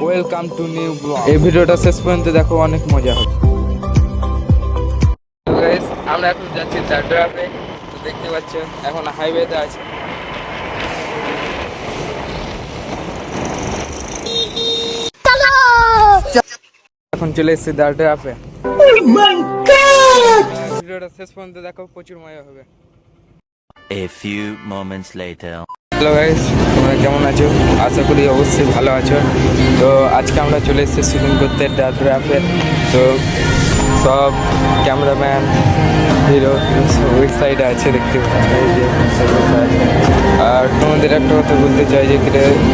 Welcome to new blog. এই ভিডিওটা শেষ পর্যন্ত দেখো, অনেক মজা হবে। গাইস, আমরা এখন যাচ্ছি দাদরাতে। তো দেখতে পাচ্ছ এখন হাইওয়েতে আছে। এখন চলে এসেছি দাদরাতে। ভিডিওটা শেষ পর্যন্ত দেখো, প্রচুর মজা হবে। A few moments later. Hello guys, তোমরা কেমন আছো? আশা করি অবশ্যই ভালো আছো। তো আজকে আমরা চলে এসেছি শুটিং করতে দাদরাতে। তো সব ক্যামেরাম্যান, হিরো ওই সাইডে আছে, দেখতে পাচ্ছি। এই যে আর তোমাদের একটা কথা বলতে চাই যে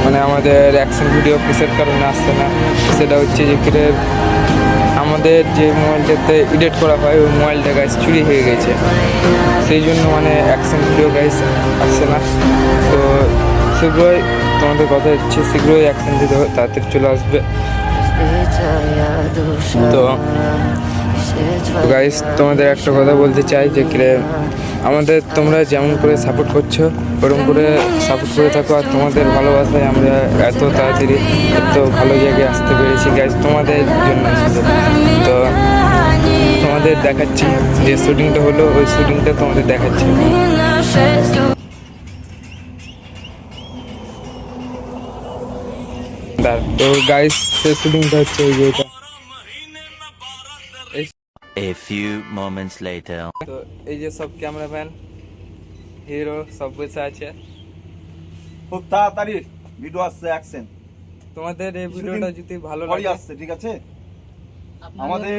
মানে আমাদের অ্যাকশন ভিডিও কিসের কারণে আসছে না, সেটা হচ্ছে যে আমাদের যে মোবাইলটাতে এডিট করা হয় ওই মোবাইলটা গাইস চুরি হয়ে গেছে, সেই জন্য মানে অ্যাকশন ভিডিও গাইস আসছে না। তো শীঘ্রই তোমাদের কথা হচ্ছে, শীঘ্রই অ্যাকশন ভিডিও তাড়াতাড়ি চলে আসবে। তো গাইস, তোমাদের একটা কথা বলতে চাই যে আমাদের তোমরা যেমন করে সাপোর্ট করছো ওরকম করে সাপোর্ট করে থাকো। আর তোমাদের ভালোবাসায় আমরা এত তাড়াতাড়ি এত ভালো জায়গায় আসতে পেরেছি গাইস, তোমাদের জন্য। তো তোমাদের দেখাচ্ছি যে শুটিংটা হলো, ওই শুটিংটা তোমাদের দেখাচ্ছি। তো গাইস, সেই শুটিংটা হচ্ছে ওই যে এটা। A few moments later. তো এই যে সব ক্যামেরাম্যান, হিরো সব বসে আছে। খুব তাড়াতাড়ি ভিডিও আসছে অ্যাকশন। তোমাদের এই ভিডিওটা যদি ভালো লাগে আসছে, ঠিক আছে। আমাদের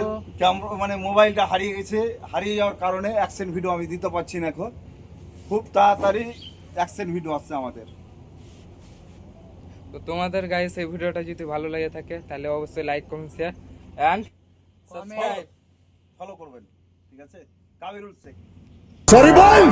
মানে মোবাইলটা হারিয়ে গেছে, হারিয়ে যাওয়ার কারণে অ্যাকশন ভিডিও আমি দিতে পারছি না এখন। খুব তাড়াতাড়ি অ্যাকশন ভিডিও আসছে আমাদের। তো তোমাদের গাইস এই ভিডিওটা যদি ভালো লাগে থাকে তাহলে অবশ্যই like, comment, share and subscribe follow করবেন, ঠিক আছে। কাবিরুল শেখ। সরি বল